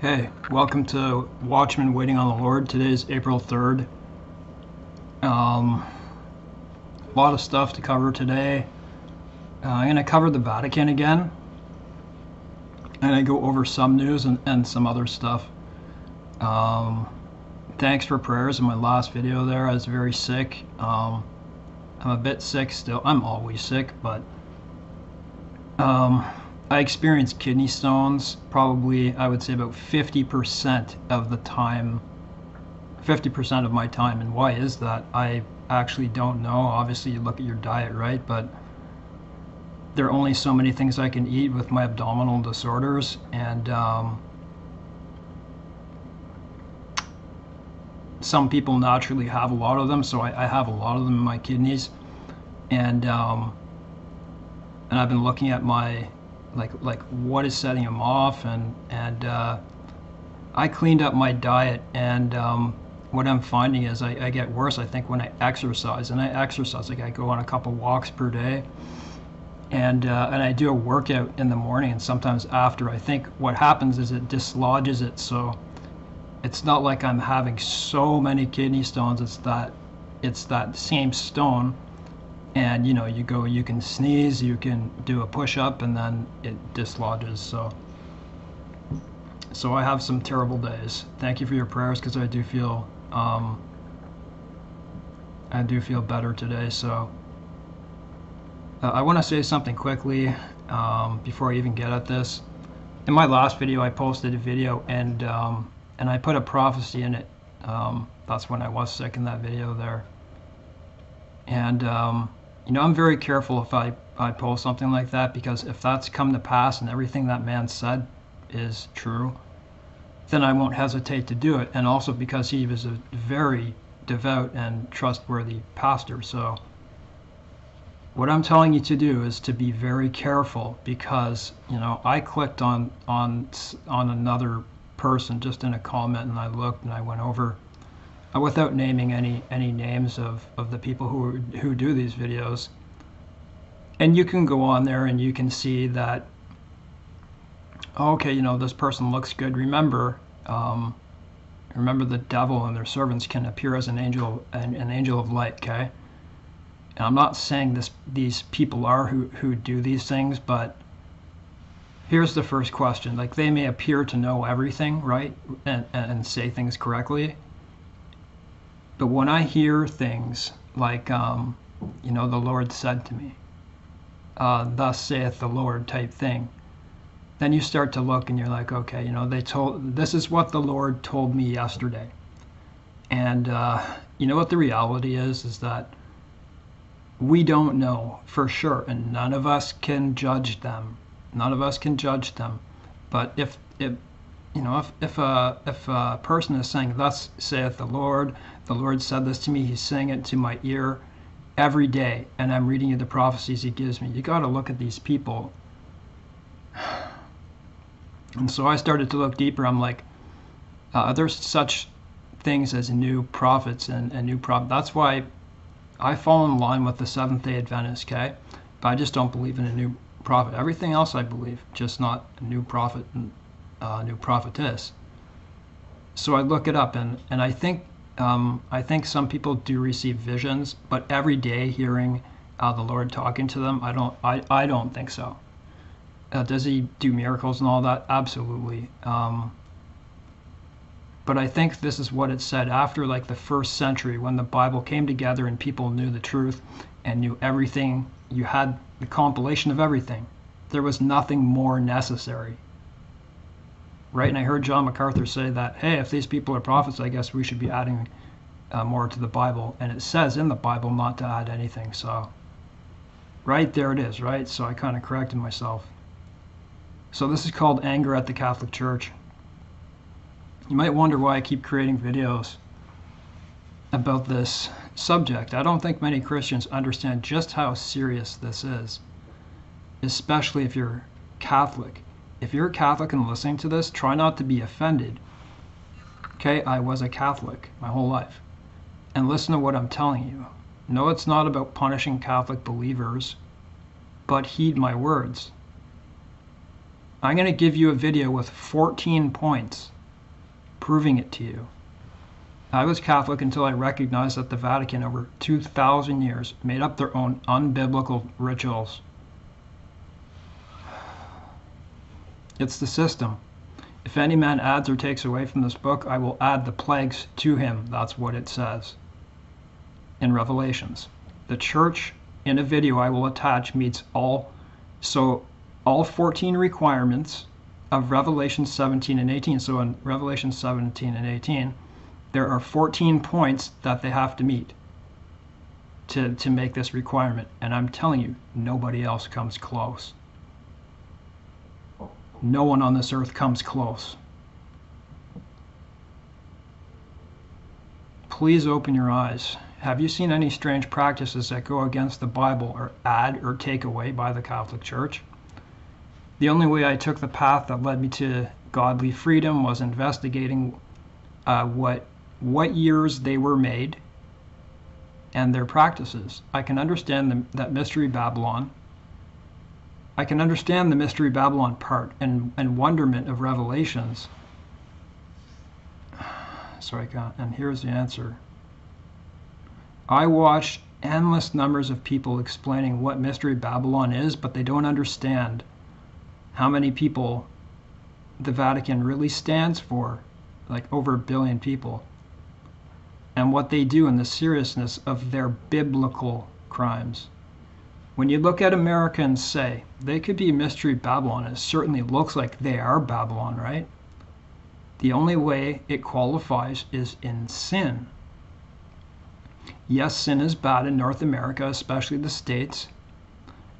Okay, welcome to Watchmen Waiting on the Lord. Today is April 3rd. A lot of stuff to cover today. I'm going to cover the Vatican again. And I go over some news and some other stuff. Thanks for prayers in my last video there. I was very sick. I'm a bit sick still. I'm always sick, but I experienced kidney stones probably, I would say, about 50% of the time, 50% of my time. And why is that? I actually don't know. Obviously, you look at your diet, right? But there are only so many things I can eat with my abdominal disorders. And some people naturally have a lot of them, so I have a lot of them in my kidneys. And I've been looking at my like what is setting them off, and I cleaned up my diet, and what I'm finding is I get worse, I think, when I exercise. And I exercise, like I go on a couple walks per day, and I do a workout in the morning and sometimes after. I think what happens is it dislodges it, so it's not like I'm having so many kidney stones. It's that same stone. And you can sneeze, you can do a push-up, and then it dislodges. So I have some terrible days. Thank you for your prayers, because I do feel better today. So I want to say something quickly before I even get at this. In my last video, I posted a video, and I put a prophecy in it. That's when I was sick, in that video there. And I'm very careful if I post something like that, because if that's come to pass and everything that man said is true, then I won't hesitate to do it. And also because he was a very devout and trustworthy pastor. So what I'm telling you to do is to be very careful, because I clicked on another person just in a comment, and I looked and I went over, without naming any names of the people who do these videos. And you can go on there and you can see that, okay, this person looks good. Remember the devil and their servants can appear as an angel of light, okay? And I'm not saying these people are who do these things, but here's the first question. Like, they may appear to know everything, right? And say things correctly. But when I hear things like, the Lord said to me, thus saith the Lord type thing, then you start to look and you're like, okay, this is what the Lord told me yesterday. And you know what the reality is that we don't know for sure, and none of us can judge them. None of us can judge them. But if a person is saying, thus saith the Lord said this to me, he's saying it to my ear every day, and I'm reading you the prophecies he gives me, you got to look at these people. And so I started to look deeper. I'm like, there's such things as new prophets and new prophets. That's why I fall in line with the Seventh-day Adventists, okay? But I just don't believe in a new prophet. Everything else I believe, just not a new prophet and new prophetess. So I look it up, and I think some people do receive visions, but every day hearing the Lord talking to them, I don't think so. Does he do miracles and all that? Absolutely. But I think this is what it said after, like, the first century, when the Bible came together and people knew the truth and knew everything. You had the compilation of everything. There was nothing more necessary. Right? And I heard John MacArthur say that, hey, if these people are prophets, I guess we should be adding more to the Bible. And it says in the Bible not to add anything. So right there it is, right? So I kind of corrected myself. So this is called anger at the Catholic Church. You might wonder why I keep creating videos about this subject. I don't think many Christians understand just how serious this is, especially if you're Catholic. If you're a Catholic and listening to this, try not to be offended. Okay, I was a Catholic my whole life. And listen to what I'm telling you. No, it's not about punishing Catholic believers, but heed my words. I'm going to give you a video with 14 points proving it to you. I was Catholic until I recognized that the Vatican, over 2,000 years, made up their own unbiblical rituals. It's the system. If any man adds or takes away from this book, I will add the plagues to him. That's what it says in Revelations. The church, in a video I will attach, meets all 14 requirements of Revelation 17 and 18. So in Revelation 17 and 18, there are 14 points that they have to meet to make this requirement. And I'm telling you, nobody else comes close. No one on this earth comes close. Please open your eyes. Have you seen any strange practices that go against the Bible or add or take away by the Catholic Church? The only way I took the path that led me to godly freedom was investigating what years they were made and their practices. I can understand that Mystery Babylon. I can understand the Mystery Babylon part and wonderment of Revelations. And here's the answer. I watch endless numbers of people explaining what Mystery Babylon is, but they don't understand how many people the Vatican really stands for, like over 1 billion people, and what they do and the seriousness of their biblical crimes. When you look at America and say, they could be Mystery Babylon, it certainly looks like they are Babylon, right? The only way it qualifies is in sin. Yes, sin is bad in North America, especially the States.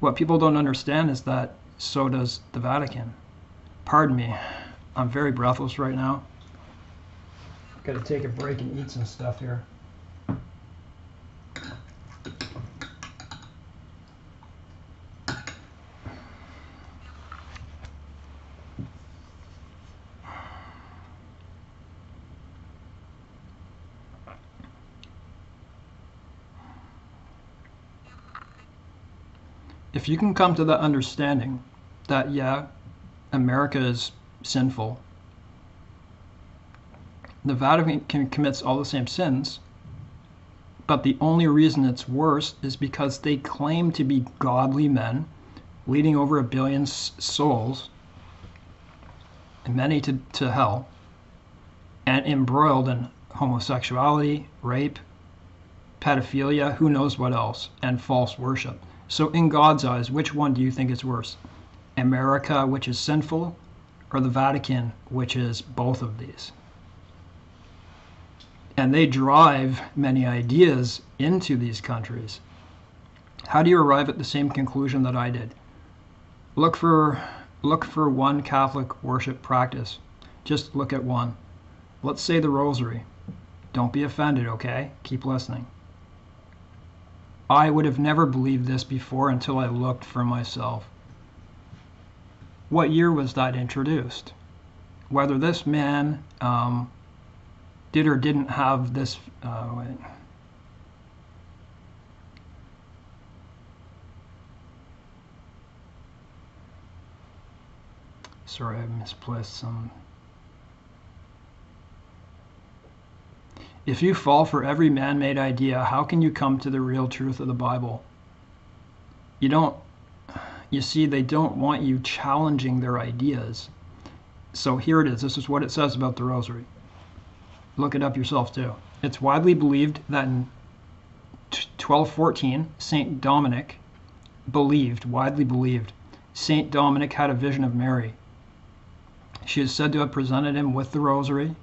What people don't understand is that so does the Vatican. Pardon me, I'm very breathless right now. I've got to take a break and eat some stuff here. If you can come to the understanding that, yeah, America is sinful, the Vatican commits all the same sins, but the only reason it's worse is because they claim to be godly men, leading over 1 billion souls, and many to hell, and embroiled in homosexuality, rape, pedophilia, who knows what else, and false worship. So in God's eyes, which one do you think is worse? America, which is sinful, or the Vatican, which is both of these? And they drive many ideas into these countries. How do you arrive at the same conclusion that I did? Look for one Catholic worship practice. Just look at one. Let's say the Rosary. Don't be offended, okay? Keep listening. I would have never believed this before until I looked for myself. What year was that introduced? Whether this man did or didn't have this... Sorry, I misplaced some... If you fall for every man-made idea, how can you come to the real truth of the Bible? You see, they don't want you challenging their ideas. So here it is. This is what it says about the Rosary. Look it up yourself too. It's widely believed that in 1214, Saint Dominic widely believed, Saint Dominic had a vision of Mary. She is said to have presented him with the Rosary,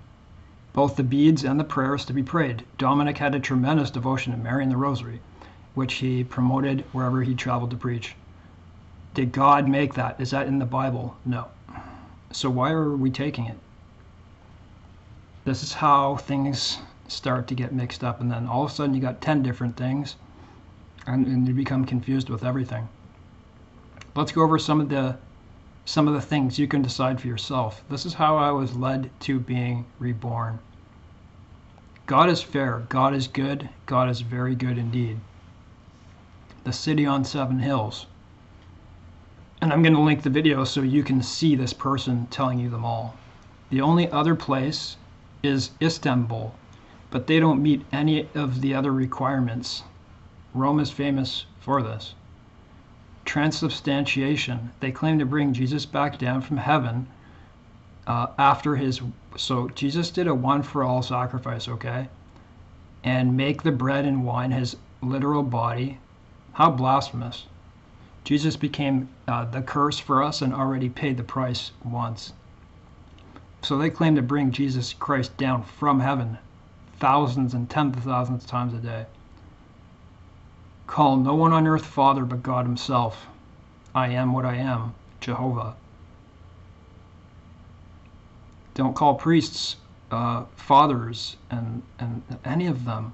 both the beads and the prayers to be prayed. Dominic had a tremendous devotion to Mary and the Rosary, which he promoted wherever he traveled to preach. Did God make that? Is that in the Bible? No. So why are we taking it? This is how things start to get mixed up, and then all of a sudden you got 10 different things, and you become confused with everything. Let's go over some of the things you can decide for yourself. This is how I was led to being reborn. God is fair. God is good. God is very good indeed. The City on 7 Hills. And I'm going to link the video so you can see this person telling you them all. The only other place is Istanbul, but they don't meet any of the other requirements. Rome is famous for this. Transubstantiation. They claim to bring Jesus back down from heaven after his... So Jesus did a one-for-all sacrifice, okay? And make the bread and wine his literal body. How blasphemous. Jesus became the curse for us and already paid the price once. So they claim to bring Jesus Christ down from heaven thousands and tens of thousands of times a day. Call no one on earth Father but God himself. I am what I am, Jehovah. Don't call priests fathers and any of them.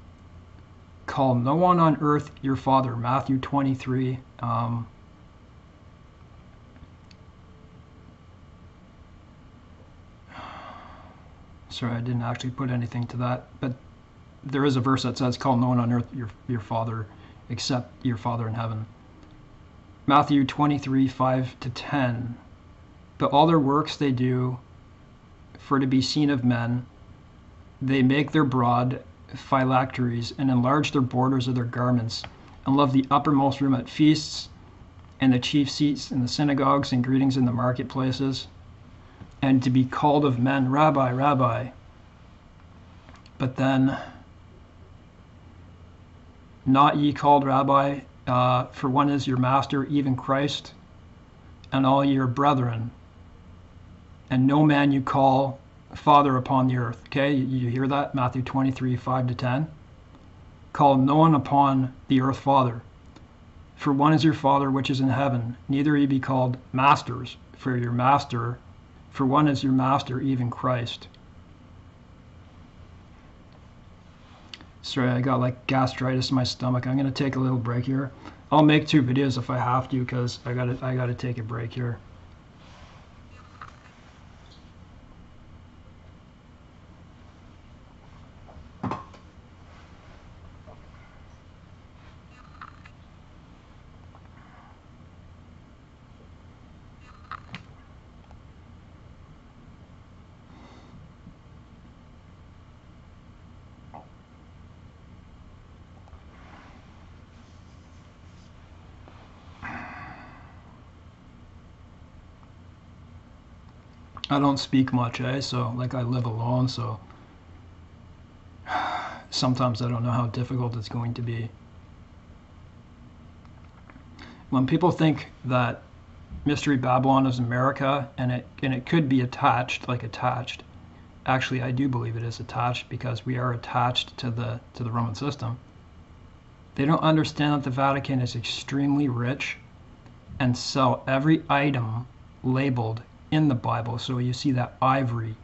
Call no one on earth your father. Matthew 23. Sorry, I didn't actually put anything to that, but there is a verse that says, call no one on earth your father except your Father in heaven. Matthew 23, 5-10. But all their works they do for to be seen of men. They make their broad phylacteries and enlarge their borders of their garments, and love the uppermost room at feasts, and the chief seats in the synagogues, and greetings in the marketplaces, and to be called of men, Rabbi, Rabbi. But then, not ye called Rabbi, for one is your master, even Christ, and all your brethren. And no man you call Father upon the earth. Okay, you hear that? Matthew 23, 5-10. Call no one upon the earth Father, for one is your Father which is in heaven. Neither ye be called masters, for one is your master, even Christ. Sorry, I got like gastritis in my stomach. I'm gonna take a little break here. I'll make 2 videos if I have to, because I gotta take a break here. I don't speak much, so like I live alone, so sometimes I don't know how difficult it's going to be. When people think that Mystery Babylon is America and it could be attached, actually I do believe it is attached, because we are attached to the Roman system. They don't understand that the Vatican is extremely rich and sell every item labeled in the Bible. So you see that ivory,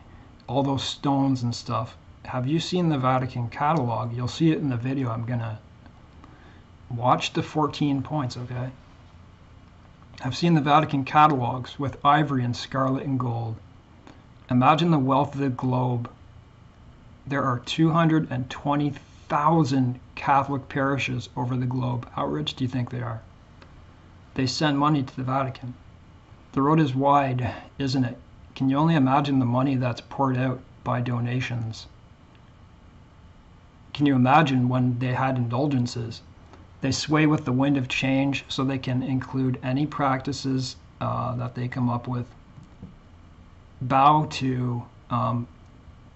all those stones and stuff. Have you seen the Vatican catalog? You'll see it in the video. I'm gonna watch the 14 points, okay? I've seen the Vatican catalogs with ivory and scarlet and gold. Imagine the wealth of the globe. There are 220,000 Catholic parishes over the globe. How rich do you think they are? They send money to the Vatican. The road is wide, isn't it? Can you only imagine the money that's poured out by donations? Can you imagine when they had indulgences? They sway with the wind of change so they can include any practices that they come up with. Bow to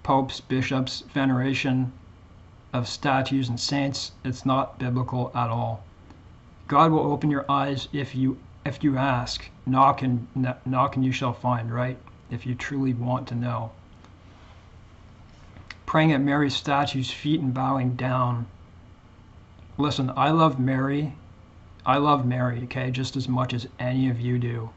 popes, bishops, veneration of statues and saints. It's not biblical at all. God will open your eyes if you ask. Knock and you shall find, right? If you truly want to know. Praying at Mary's statue's feet and bowing down. Listen, I love Mary, okay, just as much as any of you do.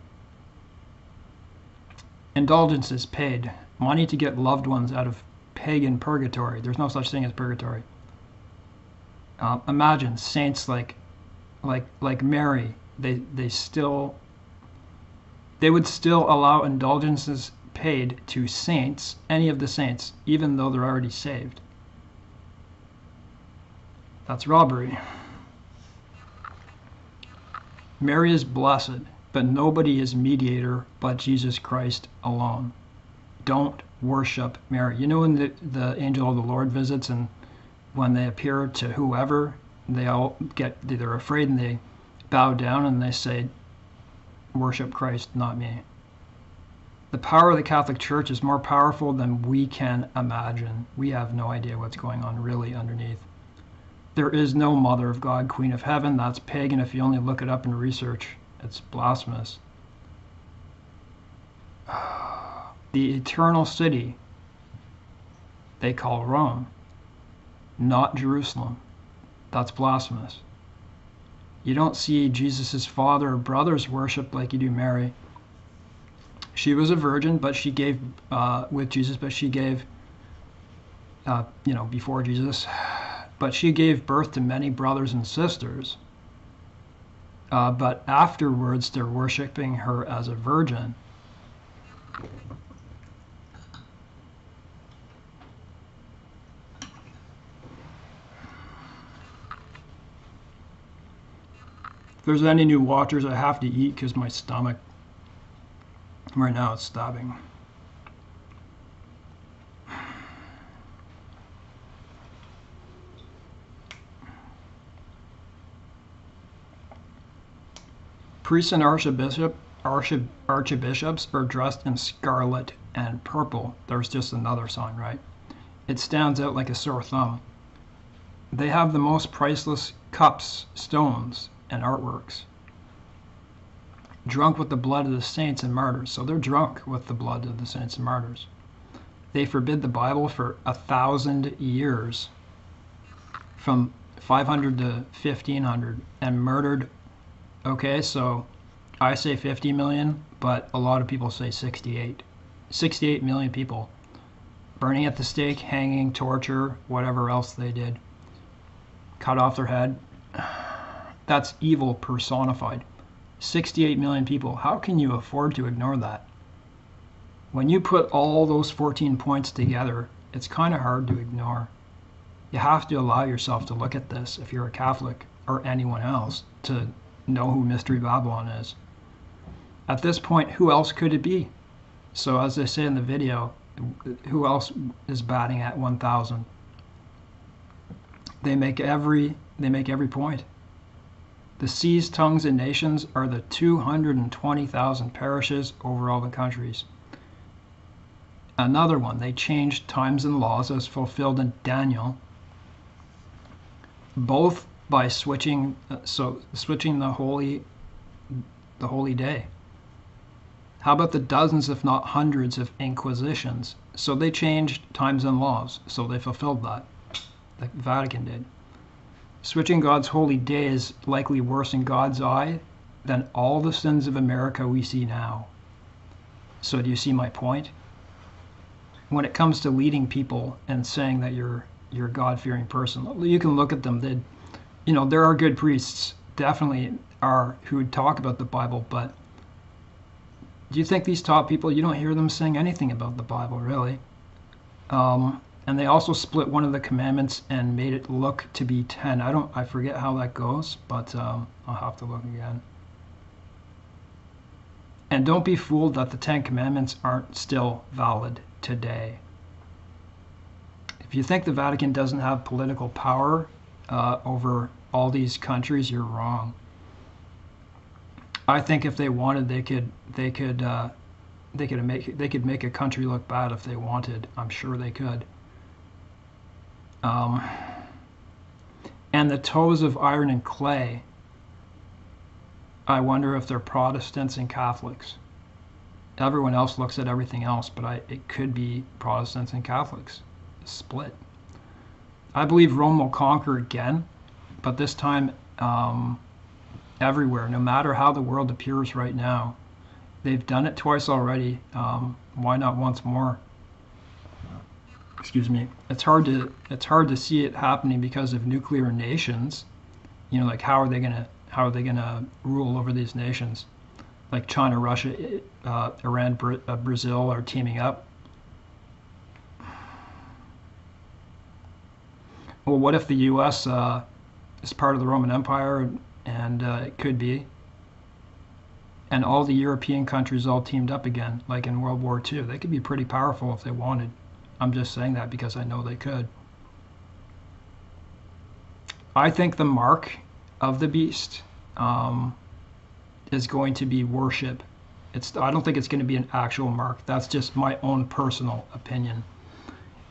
Indulgences paid. Money to get loved ones out of pagan purgatory. There's no such thing as purgatory. Imagine saints like Mary. They would still allow indulgences paid to saints, any of the saints, even though they're already saved. That's robbery. Mary is blessed, but nobody is mediator but Jesus Christ alone. don't worship Mary. You know, when the angel of the Lord visits, and when they appear to whoever, they're afraid and they bow down and they say, worship Christ, not me. The power of the Catholic Church is more powerful than we can imagine. We have no idea what's going on really underneath. There is no Mother of God, Queen of Heaven. That's pagan. If you only look it up in research, it's blasphemous. The eternal city they call Rome, not Jerusalem. That's blasphemous. You don't see Jesus' father or brothers worshipped like you do Mary. She was a virgin, but she gave with Jesus, but she gave, before Jesus, but she gave birth to many brothers and sisters. But afterwards, they're worshiping her as a virgin. If there's any new waters, I have to eat because my stomach, right now, it's stabbing. Priests and archbishops are dressed in scarlet and purple. There's just another sign, right? It stands out like a sore thumb. They have the most priceless cups, stones, and artworks. Drunk with the blood of the saints and martyrs. So they're drunk with the blood of the saints and martyrs. They forbid the Bible for 1,000 years, from 500 to 1500, and murdered. Okay, so I say 50 million, but a lot of people say 68. 68 million people. Burning at the stake, hanging, torture, whatever else they did. Cut off their head. That's evil personified. 68 million people. How can you afford to ignore that? When you put all those 14 points together, it's kind of hard to ignore. You have to allow yourself to look at this, if you're a Catholic or anyone else, to know who Mystery Babylon is. At this point, who else could it be? So as I say in the video, who else is batting at 1,000? They make every point. The seas, tongues, and nations are the 220,000 parishes over all the countries. Another one, they changed times and laws as fulfilled in Daniel, both by switching the holy day. How about the dozens, if not hundreds, of inquisitions? So they changed times and laws, so they fulfilled that. The Vatican did. Switching God's holy day is likely worse in God's eye than all the sins of America we see now. So do you see my point? When it comes to leading people and saying that you're a God-fearing person, you can look at them. There are good priests, definitely are, who would talk about the Bible, but do you think these top people, you don't hear them saying anything about the Bible, really? And they also split one of the commandments and made it look to be 10. I forget how that goes, but I'll have to look again. And don't be fooled that the 10 commandments aren't still valid today. If you think the Vatican doesn't have political power over all these countries, you're wrong. I think if they wanted, they could make a country look bad if they wanted. I'm sure they could. And the toes of iron and clay, I wonder if they're Protestants and Catholics. Everyone else looks at everything else, but it could be Protestants and Catholics. Split. I believe Rome will conquer again, but this time everywhere, no matter how the world appears right now. They've done it twice already. Why not once more? Excuse me. It's hard to see it happening because of nuclear nations. Like how are they gonna rule over these nations? Like China, Russia, Iran, Brazil are teaming up. Well, what if the U.S. Is part of the Roman Empire, and it could be, and all the European countries all teamed up again, like in World War II. They could be pretty powerful if they wanted. I'm just saying that because I know they could. I think the mark of the beast is going to be worship. I don't think it's going to be an actual mark. That's just my own personal opinion.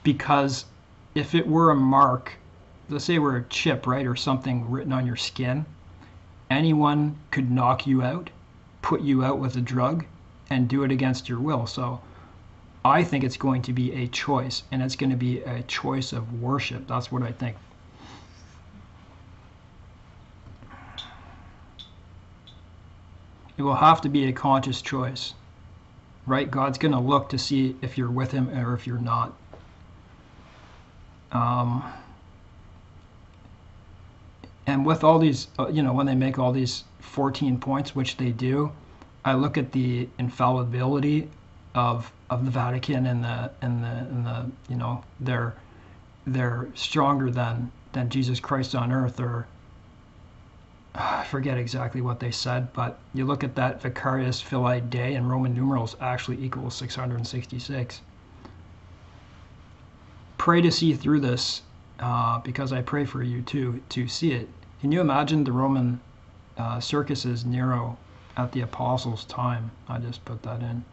Because if it were a mark, let's say it were a chip, right, or something written on your skin, anyone could knock you out, put you out with a drug, and do it against your will. So I think it's going to be a choice, and it's going to be a choice of worship. That's what I think. It will have to be a conscious choice, right? God's going to look to see if you're with him or if you're not. And with all these, when they make all these 14 points, which they do, I look at the infallibility of the Vatican and they're stronger than Jesus Christ on earth, or I forget exactly what they said, but you look at that Vicarius Filii Dei in Roman numerals actually equals 666. Pray to see through this, because I pray for you too, to see it. Can you imagine the Roman circuses Nero at the apostles' time? I just put that in.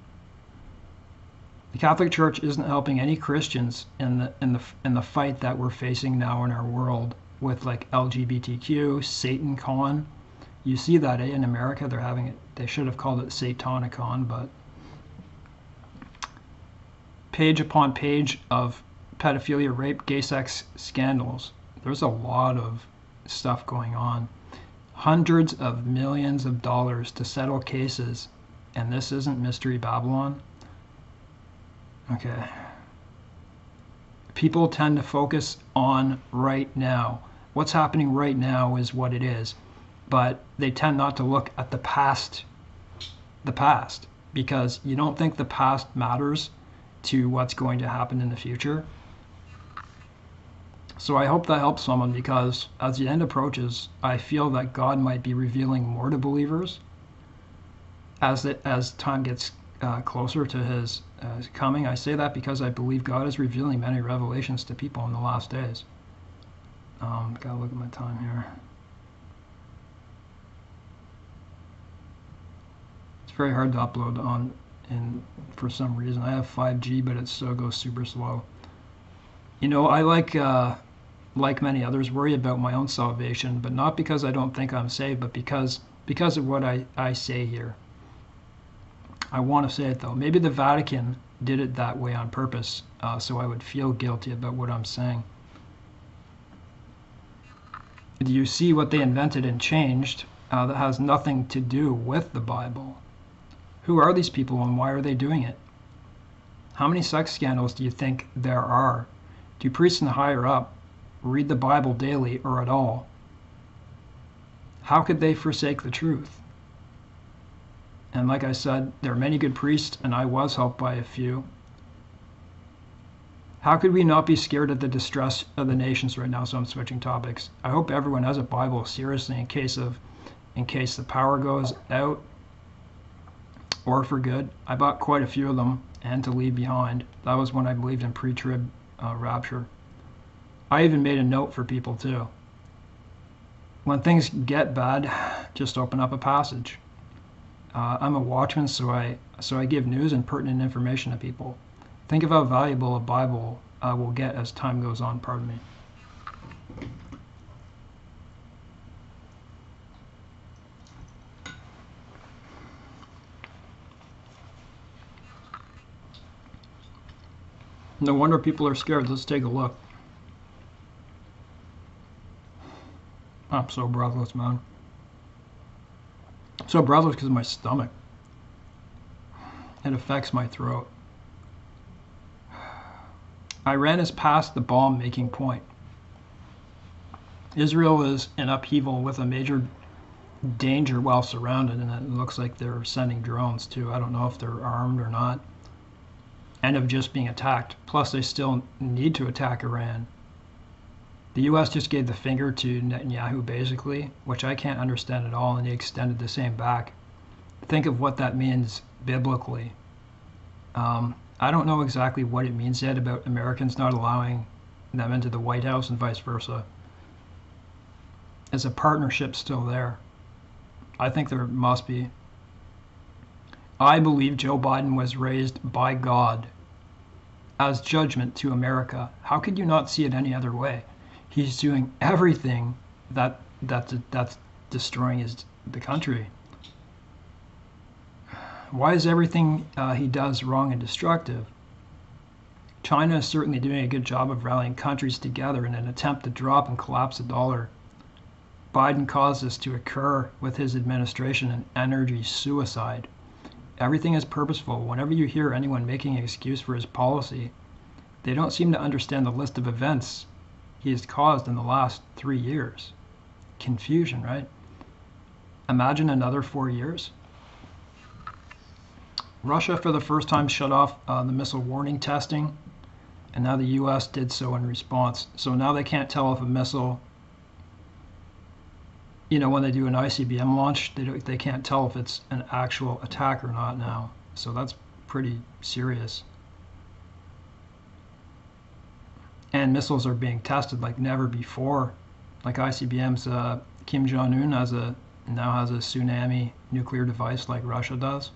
The Catholic Church isn't helping any Christians in the fight that we're facing now in our world with like LGBTQ, Satan Con. You see that in America, they're having it. They should have called it Satanicon, but page upon page of pedophilia, rape, gay sex scandals. There's a lot of stuff going on. Hundreds of millions of dollars to settle cases, and this isn't Mystery Babylon. Okay. People tend to focus on right now. What's happening right now is what it is, but they tend not to look at the past, because you don't think the past matters to what's going to happen in the future. So I hope that helps someone, because as the end approaches, I feel that God might be revealing more to believers as time gets closer to his coming. I say that because I believe God is revealing many revelations to people in the last days. Gotta look at my time here. It's very hard to upload for some reason. I have 5G, but it still goes super slow. I like many others, worry about my own salvation, but not because I don't think I'm saved, but because of what I say here. I want to say it though. Maybe the Vatican did it that way on purpose, so I would feel guilty about what I'm saying. Do you see what they invented and changed that has nothing to do with the Bible? Who are these people and why are they doing it? How many sex scandals do you think there are? Do priests and higher up read the Bible daily or at all? How could they forsake the truth? And like I said, there are many good priests, and I was helped by a few. How could we not be scared of the distress of the nations right now? So I'm switching topics. I hope everyone has a Bible seriously in case the power goes out or for good. I bought quite a few of them and to leave behind. That was when I believed in pre-trib rapture. I even made a note for people too. When things get bad, just open up a passage. I'm a watchman, so I give news and pertinent information to people. Think of how valuable a Bible will get as time goes on. Pardon me. No wonder people are scared. Let's take a look. I'm so breathless, man. So breathless because of my stomach. It affects my throat. Iran is past the bomb-making point. Israel is in upheaval with a major danger while surrounded, and it looks like they're sending drones too. I don't know if they're armed or not, and of just being attacked. Plus, they still need to attack Iran. The U.S. just gave the finger to Netanyahu, basically, which I can't understand at all, and he extended the same back. think of what that means biblically. I don't know exactly what it means yet about Americans not allowing them into the White House and vice versa. Is a partnership still there? I think there must be. I believe Joe Biden was raised by God as judgment to America. How could you not see it any other way? He's doing everything that's destroying the country. Why is everything he does wrong and destructive? China is certainly doing a good job of rallying countries together in an attempt to drop and collapse the dollar. Biden caused this to occur with his administration and energy suicide. Everything is purposeful. Whenever you hear anyone making an excuse for his policy, they don't seem to understand the list of events he has caused in the last 3 years. Confusion, right? Imagine another 4 years. Russia, for the first time, shut off the missile warning testing, and now the U.S. did so in response. So now they can't tell if a missile, when they do an ICBM launch, they can't tell if it's an actual attack or not now. So that's pretty serious. And missiles are being tested like never before. Like ICBMs, Kim Jong-un now has a tsunami nuclear device like Russia does.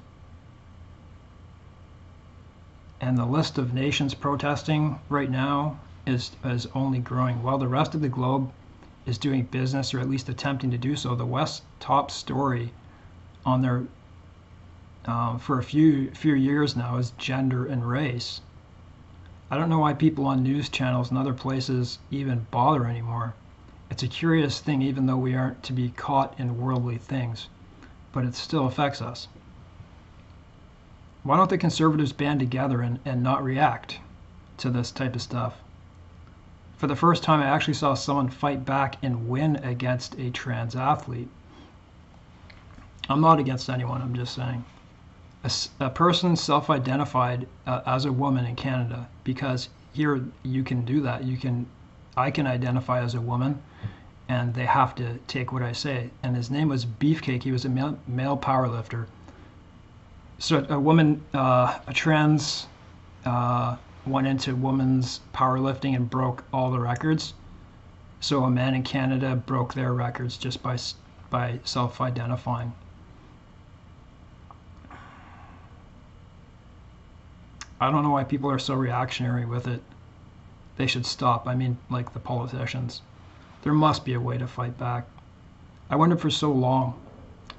And the list of nations protesting right now is only growing. While the rest of the globe is doing business, or at least attempting to do so, the West's top story on their for a few years now is gender and race. I don't know why people on news channels and other places even bother anymore. It's a curious thing, even though we aren't to be caught in worldly things, but it still affects us. Why don't the conservatives band together and not react to this type of stuff? For the first time, I actually saw someone fight back and win against a trans athlete. I'm not against anyone, I'm just saying. A person self-identified as a woman in Canada, because here you can do that. I can identify as a woman, and they have to take what I say. And his name was Beefcake. He was a male powerlifter. So a woman, a trans, went into women's powerlifting and broke all the records. So a man in Canada broke their records just by self-identifying. I don't know why people are so reactionary with it. They should stop. I mean, like the politicians. There must be a way to fight back. I wondered for so long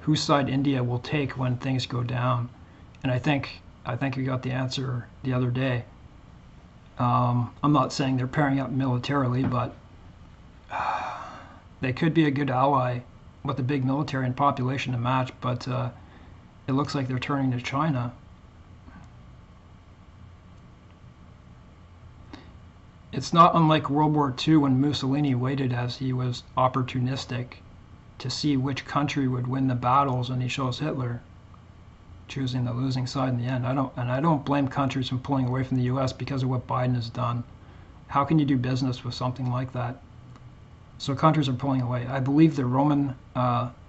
whose side India will take when things go down. And I think we got the answer the other day. I'm not saying they're pairing up militarily, but they could be a good ally with a big military and population to match, but it looks like they're turning to China. It's not unlike World War II when Mussolini waited, as he was opportunistic, to see which country would win the battles, and he chose Hitler, choosing the losing side in the end. I don't blame countries from pulling away from the U.S. because of what Biden has done. How can you do business with something like that? So countries are pulling away. I believe the Roman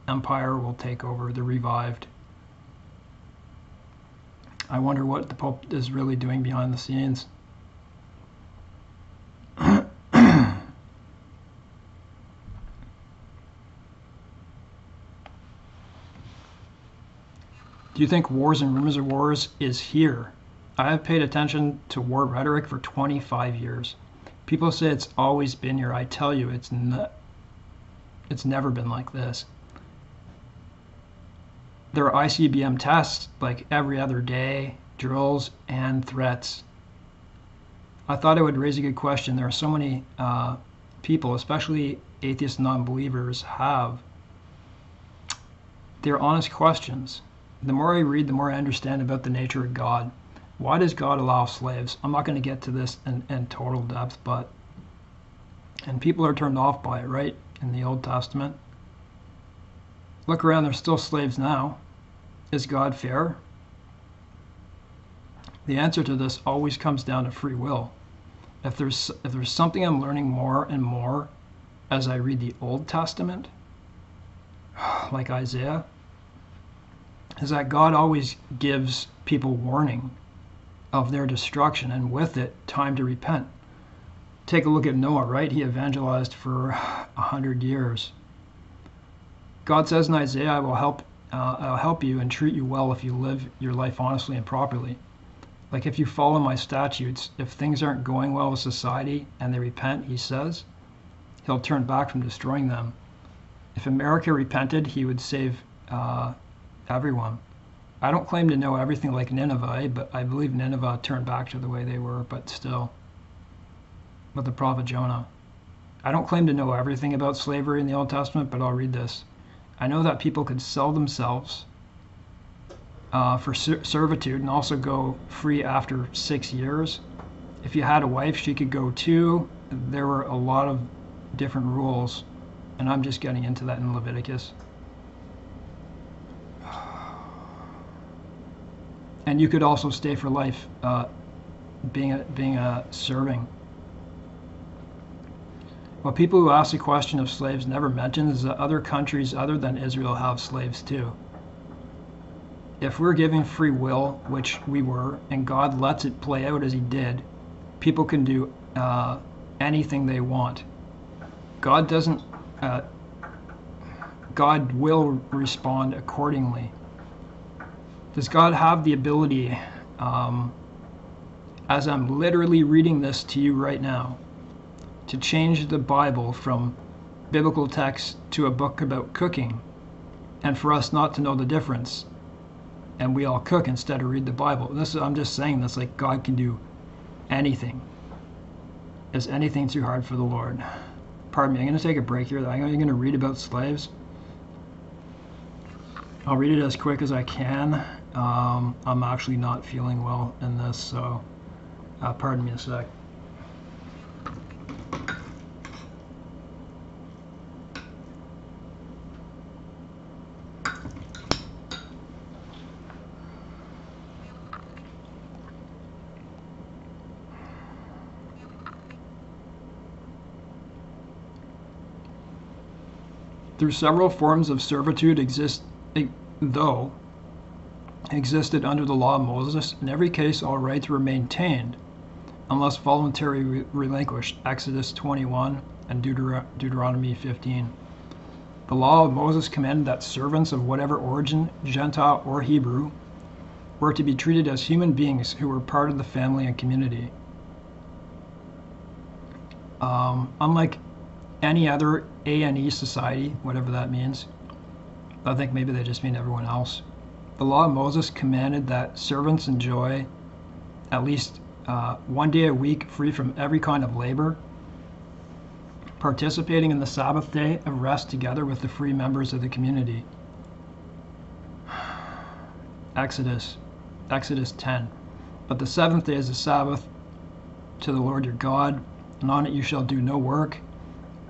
Empire will take over, the revived. I wonder what the Pope is really doing behind the scenes. Do you think wars and rumors of wars is here? I have paid attention to war rhetoric for 25 years. People say it's always been here. I tell you, it's never been like this. There are ICBM tests like every other day, drills and threats. I thought it would raise a good question. There are so many people, especially atheist non-believers, they're honest questions. The more I read, the more I understand about the nature of God. Why does God allow slaves? I'm not going to get to this in total depth, and people are turned off by it, right? In the Old Testament. Look around, there's still slaves now. Is God fair? The answer to this always comes down to free will. If there's something I'm learning more and more as I read the Old Testament, like Isaiah, is that God always gives people warning of their destruction, and with it, time to repent. Take a look at Noah, right? He evangelized for 100 years. God says in Isaiah, I'll help you and treat you well if you live your life honestly and properly. Like if you follow my statutes, if things aren't going well with society and they repent, he says, he'll turn back from destroying them. If America repented, he would save everyone. I don't claim to know everything like Nineveh, but I believe Nineveh turned back to the way they were, but still. With the prophet Jonah. I don't claim to know everything about slavery in the Old Testament, but I'll read this. I know that people could sell themselves for servitude and also go free after 6 years. If you had a wife, she could go too. There were a lot of different rules, and I'm just getting into that in Leviticus. And you could also stay for life, being a serving. What people who ask the question of slaves never mention is that other countries other than Israel have slaves too. If we're given free will, which we were, and God lets it play out as he did, people can do anything they want. God will respond accordingly. Does God have the ability, as I'm literally reading this to you right now, to change the Bible from biblical text to a book about cooking, and for us not to know the difference, and we all cook instead of read the Bible? I'm just saying this like God can do anything. Is anything too hard for the Lord? Pardon me, I'm going to take a break here. I'm going to read about slaves. I'll read it as quick as I can. I'm actually not feeling well in this, so pardon me a sec. Through several forms of servitude existed under the law of Moses, in every case all rights were maintained unless voluntarily relinquished, Exodus 21 and Deuteronomy 15. The law of Moses commanded that servants of whatever origin, Gentile or Hebrew, were to be treated as human beings who were part of the family and community. Unlike any other A&E society, whatever that means, I think maybe they just mean everyone else, the law of Moses commanded that servants enjoy at least 1 day a week free from every kind of labor, participating in the Sabbath day of rest together with the free members of the community. Exodus 10. But the seventh day is the Sabbath to the Lord your God, and on it you shall do no work,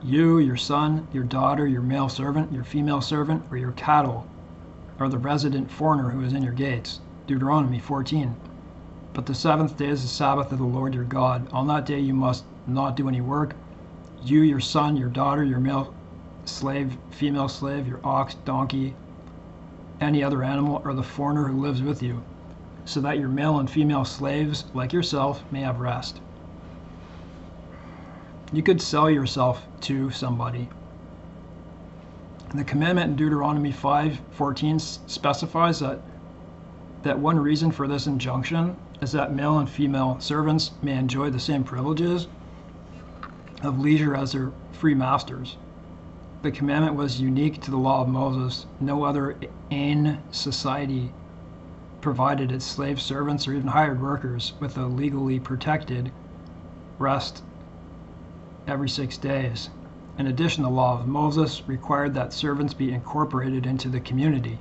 you, your son, your daughter, your male servant, your female servant, or your cattle, or the resident foreigner who is in your gates. Deuteronomy 14. But the seventh day is the Sabbath of the Lord your God. On that day you must not do any work. You, your son, your daughter, your male slave, female slave, your ox, donkey, any other animal, or the foreigner who lives with you, so that your male and female slaves, like yourself, may have rest. You could sell yourself to somebody. And the commandment in Deuteronomy 5:14 specifies that one reason for this injunction is that male and female servants may enjoy the same privileges of leisure as their free masters. The commandment was unique to the law of Moses. No other Ain society provided its slave servants or even hired workers with a legally protected rest every 6 days. In addition, the law of Moses required that servants be incorporated into the community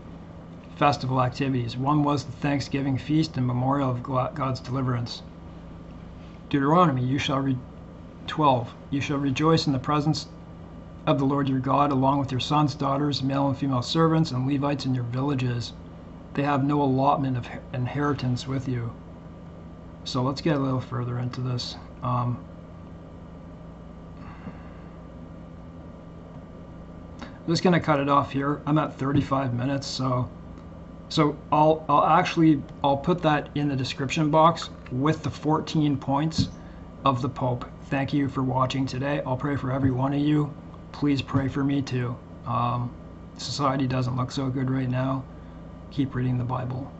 festival activities. One was the Thanksgiving feast and memorial of God's deliverance. Deuteronomy 12. You shall rejoice in the presence of the Lord your God, along with your sons, daughters, male and female servants, and Levites in your villages. They have no allotment of inheritance with you. So let's get a little further into this. I'm just going to cut it off here. I'm at 35 minutes, so So I'll put that in the description box with the 14 points of the Pope. Thank you for watching today. I'll pray for every one of you. Please pray for me too. Society doesn't look so good right now. Keep reading the Bible.